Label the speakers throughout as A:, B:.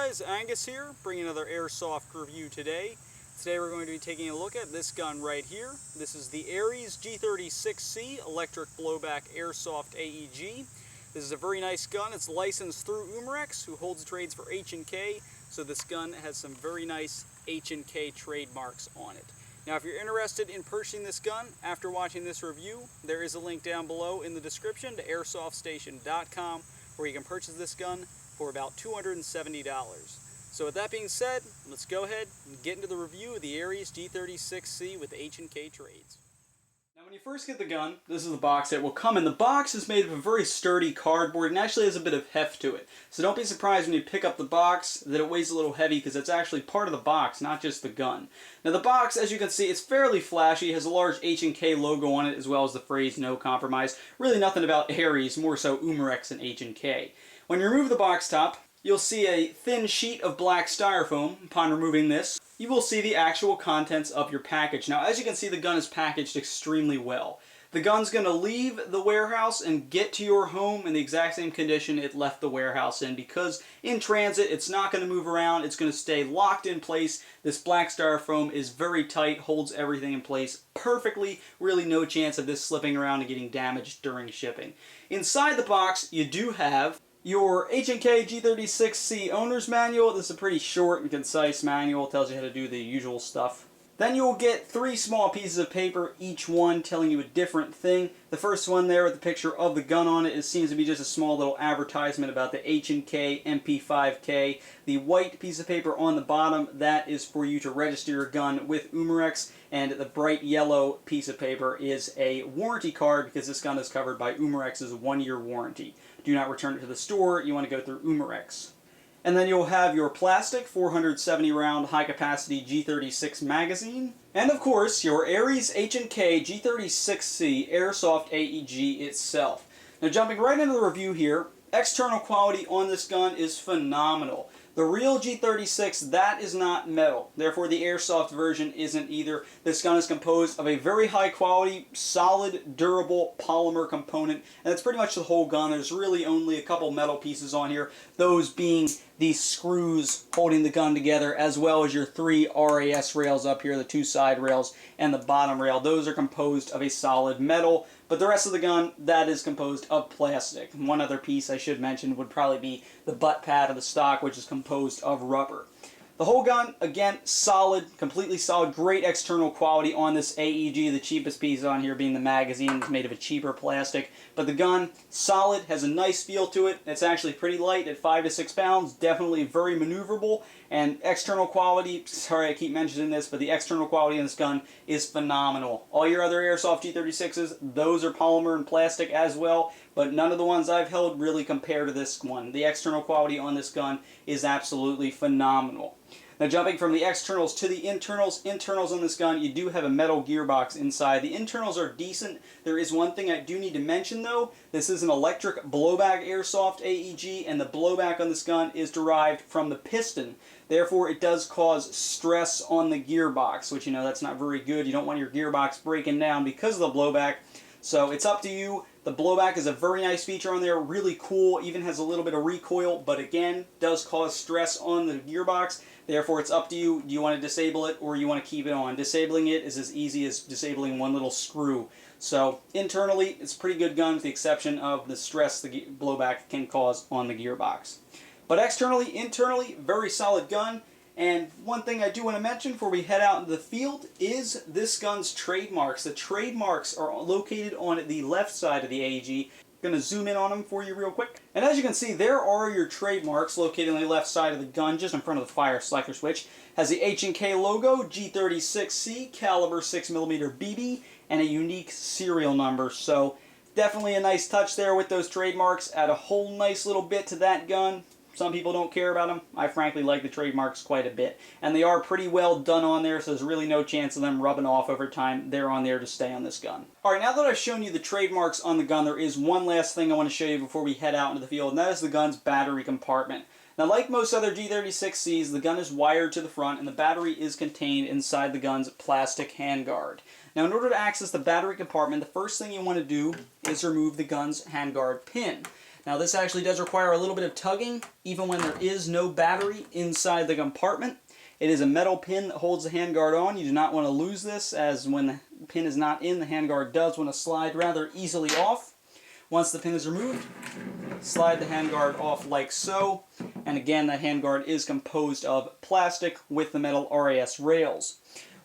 A: guys, Angus here, bringing another Airsoft review today. Today we're going to be taking a look at this gun right here. This is the ARES G36C Electric Blowback Airsoft AEG. This is a very nice gun. It's licensed through Umarex, who holds the trades for H&K, so this gun has some very nice H&K trademarks on it. Now if you're interested in purchasing this gun after watching this review, there is a link down below in the description to airsoftStation.com where you can purchase this gun for about $270. So with that being said, let's go ahead and get into the review of the ARES G36C with H&K Trades. Now when you first get the gun, this is the box that will come in. The box is made of a very sturdy cardboard and actually has a bit of heft to it. So don't be surprised when you pick up the box that it weighs a little heavy because it's actually part of the box, not just the gun. Now the box, as you can see, it's fairly flashy. It has a large H&K logo on it as well as the phrase "No Compromise." Really nothing about ARES, more so Umarex and H&K. When you remove the box top, you'll see a thin sheet of black styrofoam. Upon removing this, you will see the actual contents of your package. Now, as you can see, the gun is packaged extremely well. The gun's going to leave the warehouse and get to your home in the exact same condition it left the warehouse in, because in transit, it's not going to move around. It's going to stay locked in place. This black styrofoam is very tight, holds everything in place perfectly. Really no chance of this slipping around and getting damaged during shipping. Inside the box, you do have your H&K G36C owner's manual. This is a pretty short and concise manual. It tells you how to do the usual stuff. Then you'll get 3 small pieces of paper, each one telling you a different thing. The first one there with the picture of the gun on it, it seems to be just a small little advertisement about the H&K MP5K. The white piece of paper on the bottom, that is for you to register your gun with Umarex, and the bright yellow piece of paper is a warranty card because this gun is covered by Umarex's 1-year warranty. Do not return it to the store. You want to go through Umarex. And then you'll have your plastic 470 round high capacity G36 magazine. And of course your ARES H&K G36C Airsoft AEG itself. Now jumping right into the review here, external quality on this gun is phenomenal. The real G36, that is not metal. Therefore, the Airsoft version isn't either. This gun is composed of a very high quality, solid, durable polymer component. And that's pretty much the whole gun. There's really only a couple metal pieces on here. Those being these screws holding the gun together, as well as your 3 ARES rails up here, the 2 side rails and the bottom rail. Those are composed of a solid metal. But the rest of the gun, that is composed of plastic. One other piece I should mention would probably be the butt pad of the stock, which is composed of rubber. The whole gun, again, solid, completely solid, great external quality on this AEG. The cheapest piece on here being the magazine. It's made of a cheaper plastic. But the gun, solid, has a nice feel to it. It's actually pretty light at 5 to 6 pounds. Definitely very maneuverable. And external quality, sorry I keep mentioning this, but the external quality in this gun is phenomenal. All your other Airsoft G36s, those are polymer and plastic as well. But none of the ones I've held really compare to this one. The external quality on this gun is absolutely phenomenal. Now jumping from the externals to the internals on this gun, you do have a metal gearbox inside. The internals are decent. There is one thing I do need to mention though. This is an electric blowback Airsoft AEG, and the blowback on this gun is derived from the piston. Therefore, it does cause stress on the gearbox, which, you know, that's not very good. You don't want your gearbox breaking down because of the blowback. So it's up to you. The blowback is a very nice feature on there, really cool, even has a little bit of recoil, but again, does cause stress on the gearbox. Therefore, it's up to you. Do you want to disable it or you want to keep it on? Disabling it is as easy as disabling one little screw. So internally, it's a pretty good gun with the exception of the stress the blowback can cause on the gearbox. But externally, internally, very solid gun. And one thing I do want to mention before we head out into the field is this gun's trademarks. The trademarks are located on the left side of the AEG. I'm going to zoom in on them for you real quick. And as you can see, there are your trademarks located on the left side of the gun, just in front of the fire selector switch. Has the H&K logo, G36C, caliber 6mm BB, and a unique serial number. So definitely a nice touch there with those trademarks. Add a whole nice little bit to that gun. Some people don't care about them. I frankly like the trademarks quite a bit. And they are pretty well done on there, so there's really no chance of them rubbing off over time. They're on there to stay on this gun. Alright, now that I've shown you the trademarks on the gun, there is one last thing I want to show you before we head out into the field, and that is the gun's battery compartment. Now, like most other G36Cs, the gun is wired to the front, and the battery is contained inside the gun's plastic handguard. Now, in order to access the battery compartment, the first thing you want to do is remove the gun's handguard pin. Now this actually does require a little bit of tugging, even when there is no battery inside the compartment. It is a metal pin that holds the handguard on. You do not want to lose this, as when the pin is not in, the handguard does want to slide rather easily off. Once the pin is removed, slide the handguard off like so. And again, that handguard is composed of plastic with the metal ARES rails.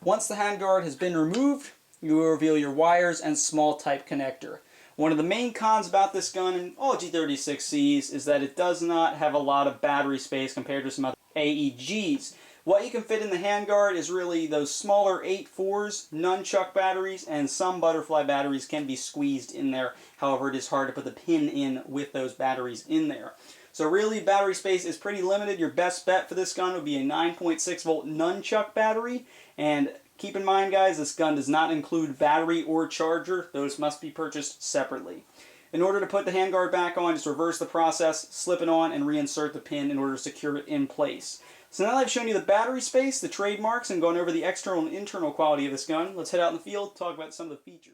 A: Once the handguard has been removed, you will reveal your wires and small type connector. One of the main cons about this gun and all G36Cs is that it does not have a lot of battery space compared to some other AEGs. What you can fit in the handguard is really those smaller 8.4s, nunchuck batteries, and some butterfly batteries can be squeezed in there. However, it is hard to put the pin in with those batteries in there. So really, battery space is pretty limited. Your best bet for this gun would be a 9.6 volt nunchuck battery. And keep in mind, guys, this gun does not include battery or charger. Those must be purchased separately. In order to put the handguard back on, just reverse the process, slip it on, and reinsert the pin in order to secure it in place. So now that I've shown you the battery space, the trademarks, and gone over the external and internal quality of this gun, let's head out in the field and talk about some of the features.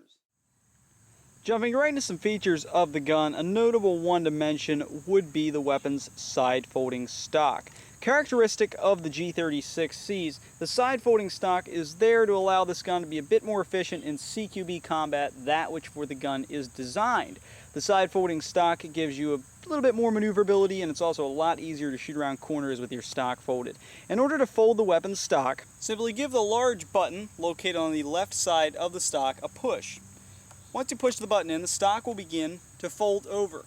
A: Jumping right into some features of the gun, a notable one to mention would be the weapon's side-folding stock. Characteristic of the G36Cs, the side-folding stock is there to allow this gun to be a bit more efficient in CQB combat, that which for the gun is designed. The side-folding stock gives you a little bit more maneuverability, and it's also a lot easier to shoot around corners with your stock folded. In order to fold the weapon's stock, simply give the large button located on the left side of the stock a push. Once you push the button in, the stock will begin to fold over.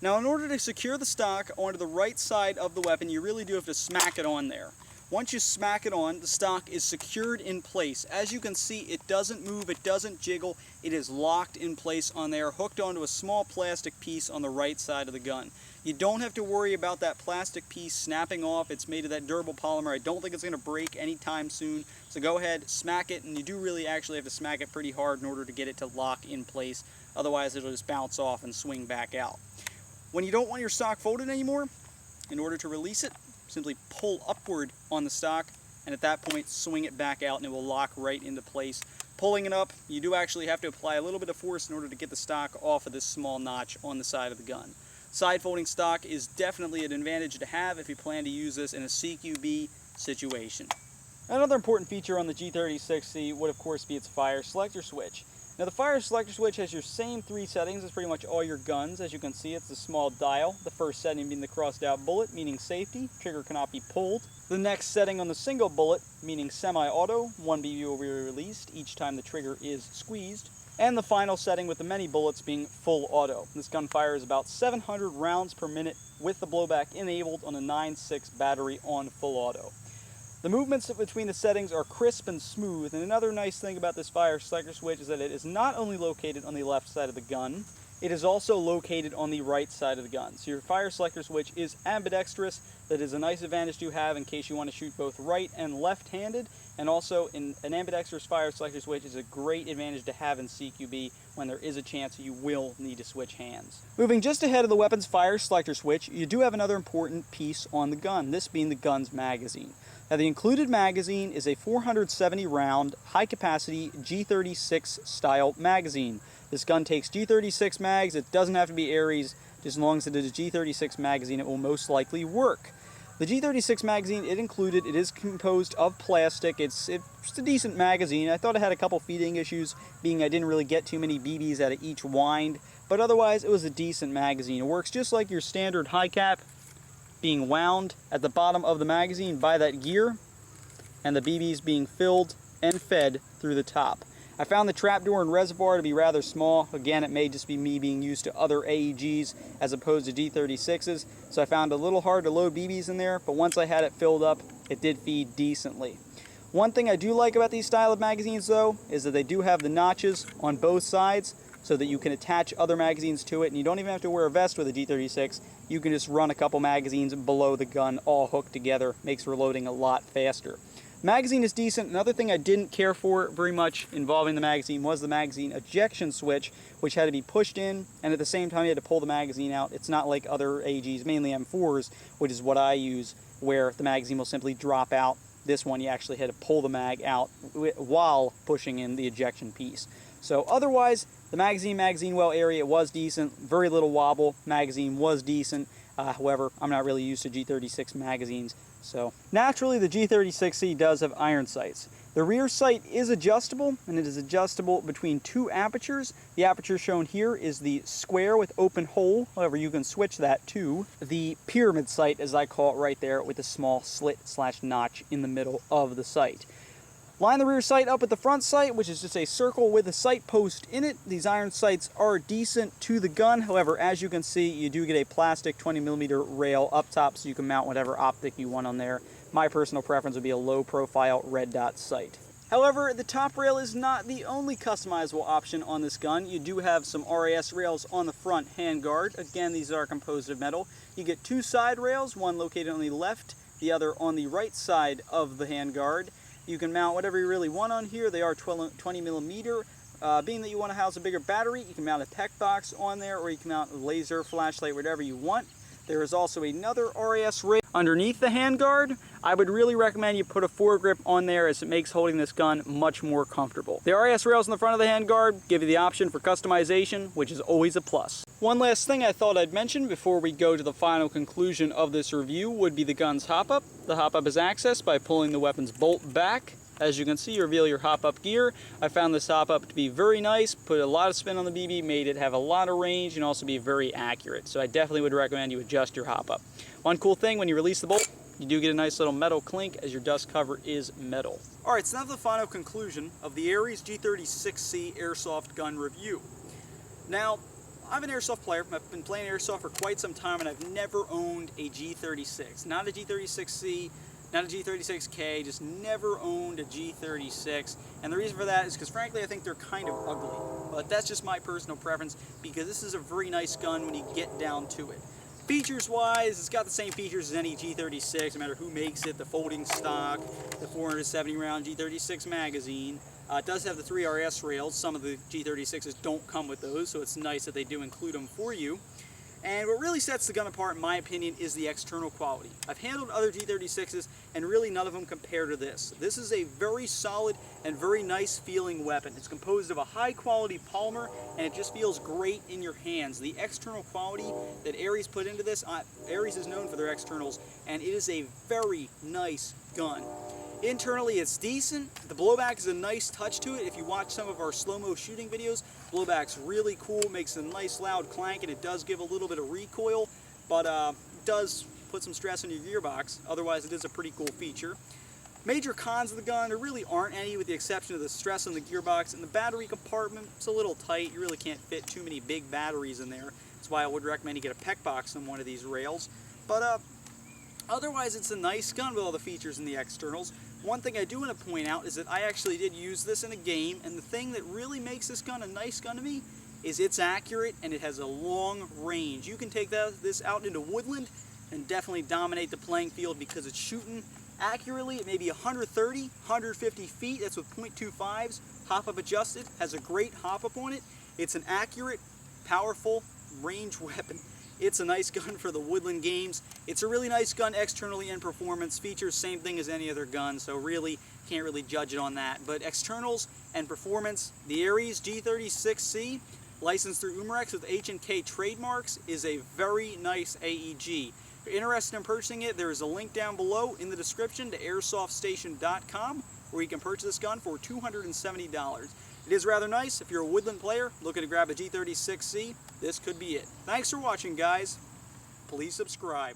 A: Now, in order to secure the stock onto the right side of the weapon, you really do have to smack it on there. Once you smack it on, the stock is secured in place. As you can see, it doesn't move, it doesn't jiggle, it is locked in place on there, hooked onto a small plastic piece on the right side of the gun. You don't have to worry about that plastic piece snapping off. It's made of that durable polymer. I don't think it's going to break anytime soon. So go ahead, smack it, and you do really actually have to smack it pretty hard in order to get it to lock in place. Otherwise, it'll just bounce off and swing back out. When you don't want your stock folded anymore, in order to release it, simply pull upward on the stock, and at that point swing it back out and it will lock right into place. Pulling it up, you do actually have to apply a little bit of force in order to get the stock off of this small notch on the side of the gun. Side folding stock is definitely an advantage to have if you plan to use this in a CQB situation. Another important feature on the G36C would of course be its fire selector switch. Now the fire selector switch has your same three settings as pretty much all your guns. As you can see, it's the small dial. The first setting being the crossed out bullet, meaning safety, trigger cannot be pulled. The next setting on the single bullet, meaning semi-auto, 1 BB will be released each time the trigger is squeezed. And the final setting with the many bullets being full auto. This gun fires about 700 rounds per minute with the blowback enabled on a 9.6 battery on full auto. The movements between the settings are crisp and smooth, and another nice thing about this fire selector switch is that it is not only located on the left side of the gun, it is also located on the right side of the gun. So your fire selector switch is ambidextrous. That is a nice advantage to have in case you want to shoot both right and left-handed, and also an ambidextrous fire selector switch is a great advantage to have in CQB when there is a chance you will need to switch hands. Moving just ahead of the weapon's fire selector switch, you do have another important piece on the gun, this being the gun's magazine. Now the included magazine is a 470 round, high capacity G36 style magazine. This gun takes G36 mags. It doesn't have to be ARES. Just as long as it is a G36 magazine, it will most likely work. The G36 magazine it is composed of plastic. It's just a decent magazine. I thought it had a couple feeding issues, being I didn't really get too many BBs out of each wind, but otherwise it was a decent magazine. It works just like your standard high cap, being wound at the bottom of the magazine by that gear, and the BBs being filled and fed through the top. I found the trapdoor and reservoir to be rather small. Again, it may just be me being used to other AEGs as opposed to G36s, so I found it a little hard to load BBs in there, but once I had it filled up, it did feed decently. One thing I do like about these style of magazines though, is that they do have the notches on both sides so that you can attach other magazines to it, and you don't even have to wear a vest with a G36. You can just run a couple magazines below the gun all hooked together. Makes reloading a lot faster. Magazine is decent. Another thing I didn't care for very much involving the magazine was the magazine ejection switch, which had to be pushed in, and at the same time you had to pull the magazine out. It's not like other AGs, mainly M4s, which is what I use, where the magazine will simply drop out. This one you actually had to pull the mag out while pushing in the ejection piece. So otherwise, the magazine well area was decent, very little wobble, magazine was decent. However, I'm not really used to G36 magazines, so naturally the G36C does have iron sights. The rear sight is adjustable, and it is adjustable between two apertures. The aperture shown here is the square with open hole. However, you can switch that to the pyramid sight, as I call it, right there with a small slit/notch in the middle of the sight. Line the rear sight up with the front sight, which is just a circle with a sight post in it. These iron sights are decent to the gun. However, as you can see, you do get a plastic 20mm rail up top so you can mount whatever optic you want on there. My personal preference would be a low profile red dot sight. However, the top rail is not the only customizable option on this gun. You do have some ARES rails on the front handguard. Again, these are composed of metal. You get two side rails, one located on the left, the other on the right side of the handguard. You can mount whatever you really want on here. They are 20mm. Being that you want to house a bigger battery, you can mount a tech box on there, or you can mount a laser, flashlight, whatever you want. There is also another ARES rail underneath the handguard. I would really recommend you put a foregrip on there, as it makes holding this gun much more comfortable. The ARES rails in the front of the handguard give you the option for customization, which is always a plus. One last thing I thought I'd mention before we go to the final conclusion of this review would be the gun's hop-up. The hop-up is accessed by pulling the weapon's bolt back. As you can see, you reveal your hop-up gear. I found this hop-up to be very nice, put a lot of spin on the BB, made it have a lot of range, and also be very accurate. So I definitely would recommend you adjust your hop-up. One cool thing, when you release the bolt, you do get a nice little metal clink, as your dust cover is metal. Alright, so now the final conclusion of the ARES G36C Airsoft gun review. Now, I'm an Airsoft player. I've been playing Airsoft for quite some time, and I've never owned a G36. Not a G36C, not a G36K, just never owned a G36. And the reason for that is because, frankly, I think they're kind of ugly. But that's just my personal preference, because this is a very nice gun when you get down to it. Features-wise, it's got the same features as any G36, no matter who makes it. The folding stock, the 470-round G36 magazine. It does have the 3 ARES rails. Some of the G36s don't come with those, so it's nice that they do include them for you. And what really sets the gun apart, in my opinion, is the external quality. I've handled other G36s, and really none of them compare to this. This is a very solid and very nice feeling weapon. It's composed of a high quality polymer, and it just feels great in your hands. The external quality that ARES put into this, ARES is known for their externals, and it is a very nice gun. Internally, it's decent. The blowback is a nice touch to it. If you watch some of our slow-mo shooting videos, blowback's really cool, makes a nice loud clank, and it does give a little bit of recoil, but does put some stress on your gearbox. Otherwise, it is a pretty cool feature. Major cons of the gun, there really aren't any, with the exception of the stress on the gearbox. And the battery compartment, it's a little tight. You really can't fit too many big batteries in there. That's why I would recommend you get a PEC box on one of these rails. But otherwise, it's a nice gun with all the features in the externals. One thing I do want to point out is that I actually did use this in a game, and the thing that really makes this gun a nice gun to me is it's accurate and it has a long range. You can take this out into woodland and definitely dominate the playing field, because it's shooting accurately at maybe 130, 150 feet. That's with .25s, hop-up adjusted, has a great hop-up on it. It's an accurate, powerful range weapon. It's a nice gun for the woodland games. It's a really nice gun externally and performance. Features same thing as any other gun, so really can't really judge it on that. But externals and performance, the ARES G36C, licensed through Umarex with H&K trademarks, is a very nice AEG. If you're interested in purchasing it, there is a link down below in the description to airsoftStation.com, where you can purchase this gun for $270. It is rather nice. If you're a woodland player looking to grab a G36C, this could be it. Thanks for watching, guys. Please subscribe.